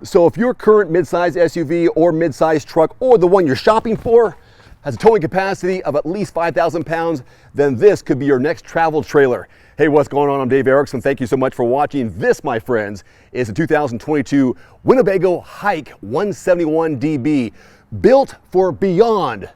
So if your current midsize SUV or midsize truck or the one you're shopping for has a towing capacity of at least 5,000 pounds, then this could be your next travel trailer. Hey, what's going on? I'm Dave Erickson. Thank you so much for watching. This, my friends, is a 2022 Winnebago Hike 171DB, built for beyond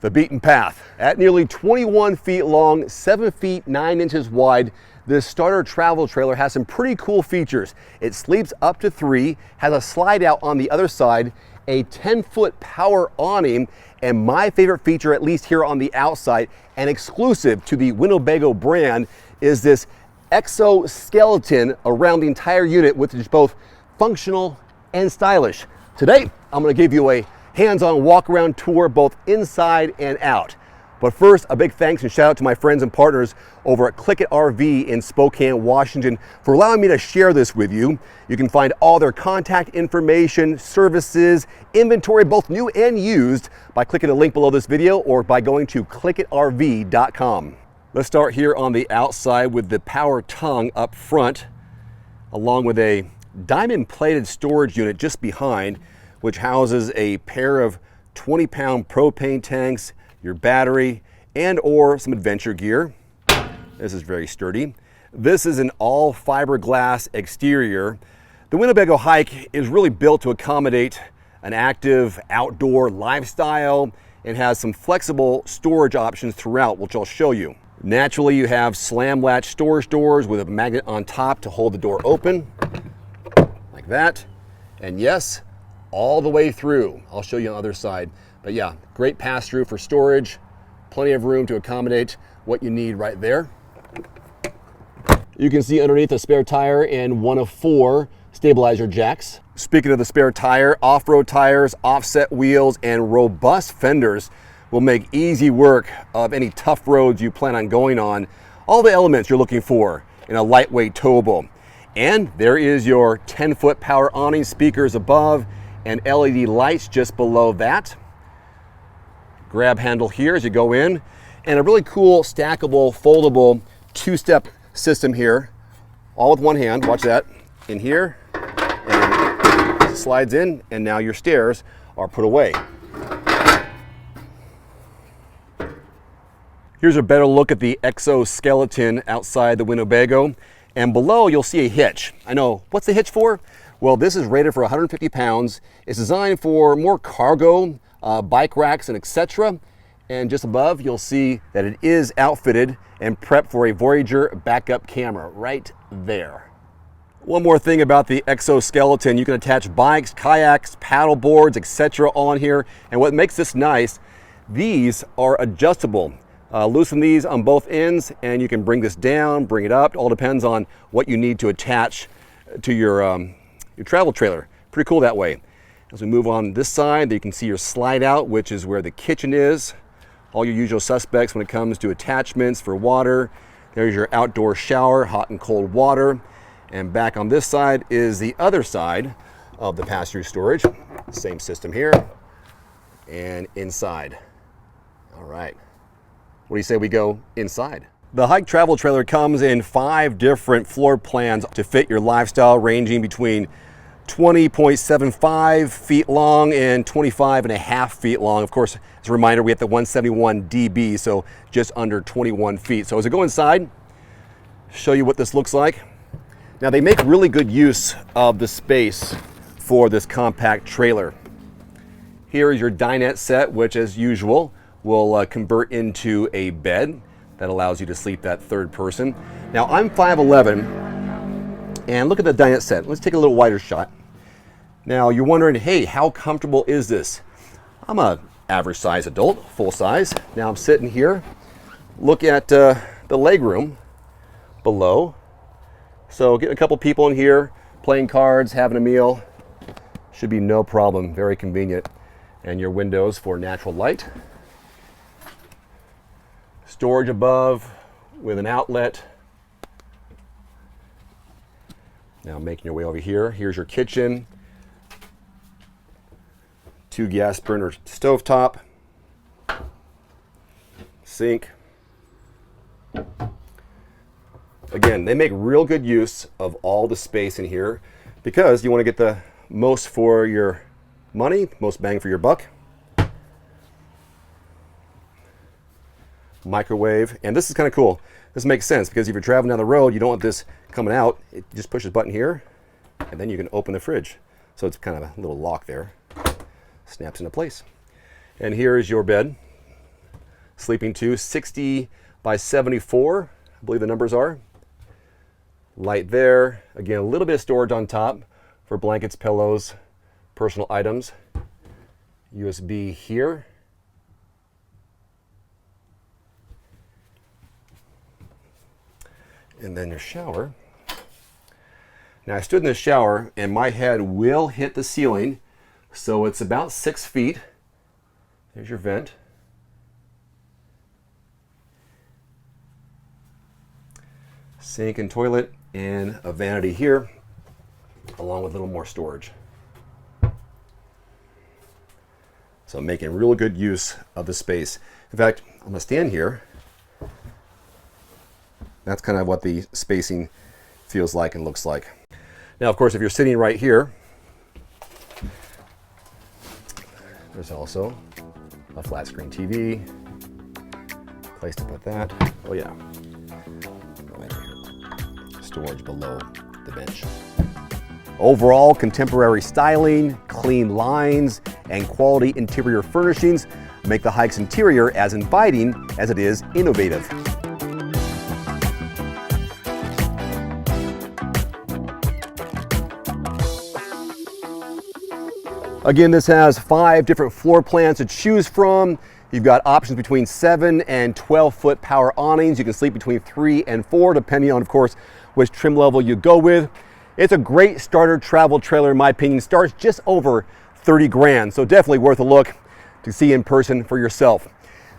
the beaten path. At nearly 21 feet long, 7 feet 9 inches wide, this starter travel trailer has some pretty cool features. It sleeps up to 3, has a slide out on the other side, a 10-foot power awning, and my favorite feature, at least here on the outside, and exclusive to the Winnebago brand, is this exoskeleton around the entire unit, which is both functional and stylish. Today, I'm going to give you a hands-on walk-around tour both inside and out. But first, a big thanks and shout out to my friends and partners over at Click It RV in Spokane, Washington, for allowing me to share this with you. You can find all their contact information, services, inventory, both new and used, by clicking the link below this video or by going to clickitrv.com. Let's start here on the outside with the power tongue up front, along with a diamond-plated storage unit just behind, which houses a pair of 20-pound propane tanks, your battery, and or some adventure gear. This is very sturdy. This is an all fiberglass exterior. The Winnebago Hike is really built to accommodate an active outdoor lifestyle and has some flexible storage options throughout, which I'll show you. Naturally, you have slam latch storage doors with a magnet on top to hold the door open, like that. And yes, all the way through. I'll show you on the other side. But yeah, great pass-through for storage, plenty of room to accommodate what you need right there. You can see underneath a spare tire and one of 4 stabilizer jacks. Speaking of the spare tire, off-road tires, offset wheels, and robust fenders will make easy work of any tough roads you plan on going on. All the elements you're looking for in a lightweight towable. And there is your 10-foot power awning, speakers above, and LED lights just below that. Grab handle here as you go in, and a really cool stackable, foldable 2-step system here, all with one hand. Watch that. In here, and it slides in, and now your stairs are put away. Here's a better look at the exoskeleton outside the Winnebago, and below you'll see a hitch. I know, what's the hitch for? Well, this is rated for 150 pounds. It's designed for more cargo, bike racks, and etc. And just above, you'll see that it is outfitted and prepped for a Voyager backup camera right there. One more thing about the exoskeleton, you can attach bikes, kayaks, paddle boards, etc. on here. And what makes this nice, these are adjustable. Loosen these on both ends and you can bring this down, bring it up. It all depends on what you need to attach to your travel trailer. Pretty cool that way. As we move on this side, you can see your slide out, which is where the kitchen is. All your usual suspects when it comes to attachments for water. There's your outdoor shower, hot and cold water. And back on this side is the other side of the pass-through storage. Same system here. And inside. All right. What do you say we go inside? The Hike travel trailer comes in 5 different floor plans to fit your lifestyle, ranging between 20.75 feet long and 25.5 feet long. Of course, as a reminder, we have the 171DB, so just under 21 feet. So as I go inside, show you what this looks like. Now, they make really good use of the space for this compact trailer. Here is your dinette set, which as usual will convert into a bed that allows you to sleep that third person. Now, I'm 5'11", and look at the dinette set. Let's take a little wider shot. Now, you're wondering, hey, how comfortable is this? I'm a average size adult, full size. Now I'm sitting here. Look at the leg room below. So getting a couple people in here, playing cards, having a meal, should be no problem, very convenient. And your windows for natural light. Storage above with an outlet. Now making your way over here. Here's your kitchen. 2 gas burner stovetop. Sink. Again, they make real good use of all the space in here because you want to get the most for your money, most bang for your buck. Microwave, and this is kind of cool. This makes sense because if you're traveling down the road, you don't want this coming out. It just pushes a button here, and then you can open the fridge. So it's kind of a little lock there. Snaps into place. And here is your bed. Sleeping 2, 60 by 74, I believe the numbers are. Light there. Again, a little bit of storage on top for blankets, pillows, personal items. USB here. And then your shower. Now I stood in the shower and my head will hit the ceiling, so it's about 6 feet. There's your vent. Sink and toilet, and a vanity here, along with a little more storage. So I'm making real good use of the space. In fact, I'm gonna stand here. That's kind of what the spacing feels like and looks like. Now, of course, if you're sitting right here, there's also a flat screen TV, place to put that. Oh yeah, right here. Storage below the bench. Overall, contemporary styling, clean lines, and quality interior furnishings make the Hike's interior as inviting as it is innovative. Again, this has 5 different floor plans to choose from. You've got options between 7 and 12-foot power awnings. You can sleep between 3 and 4, depending on, of course, which trim level you go with. It's a great starter travel trailer, in my opinion. Starts just over 30 grand, so definitely worth a look to see in person for yourself.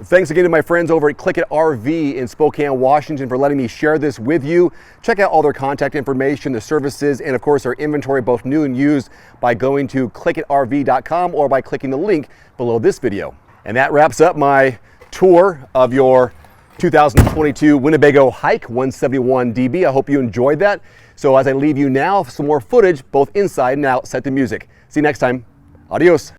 Thanks again to my friends over at Click It RV in Spokane, Washington for letting me share this with you. Check out all their contact information, the services, and of course their inventory, both new and used, by going to clickitrv.com or by clicking the link below this video. And that wraps up my tour of your 2022 Winnebago Hike 171DB. I hope you enjoyed that. So as I leave you now, some more footage, both inside and out, set to music. See you next time. Adios.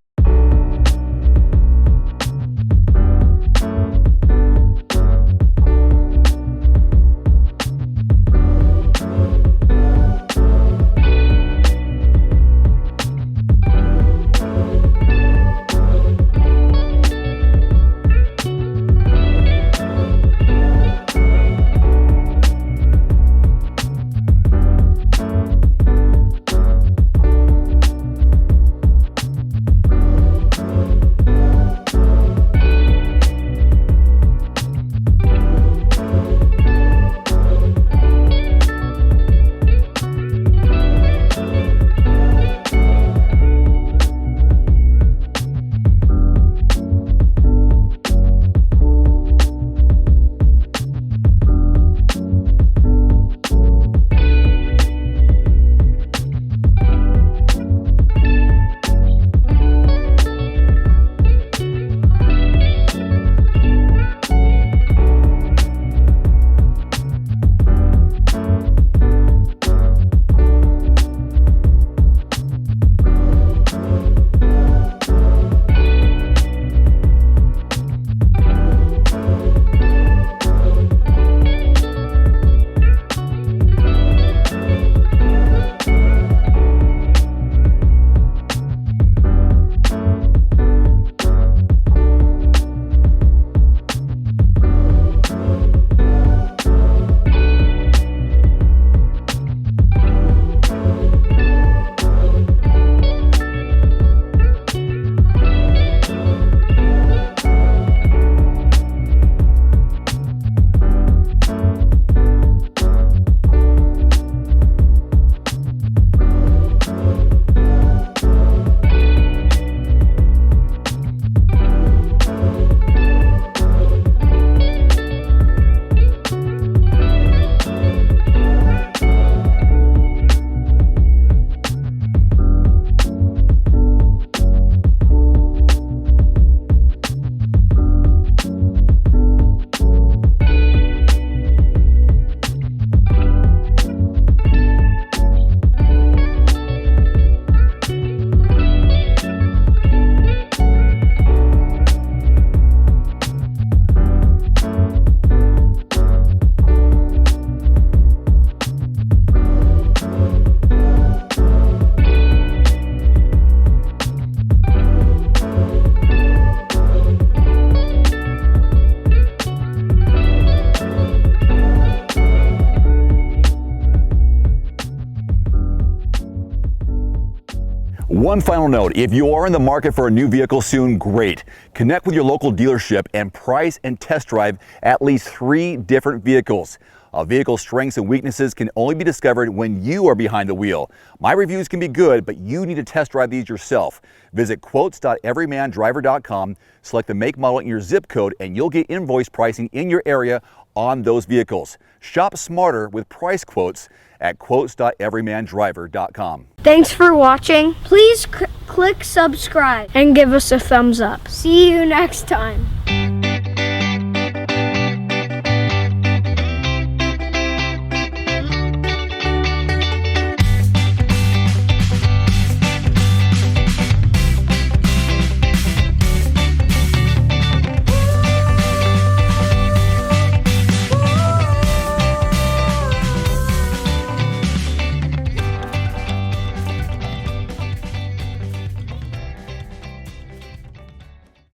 One final note, if you are in the market for a new vehicle soon, great. Connect with your local dealership and price and test drive at least 3 different vehicles. A vehicle's strengths and weaknesses can only be discovered when you are behind the wheel. My reviews can be good, but you need to test drive these yourself. Visit quotes.everymandriver.com, select the make, model, and your zip code, and you'll get invoice pricing in your area on those vehicles. Shop smarter with price quotes at quotes.everymandriver.com. Thanks for watching. Please click subscribe and give us a thumbs up. See you next time.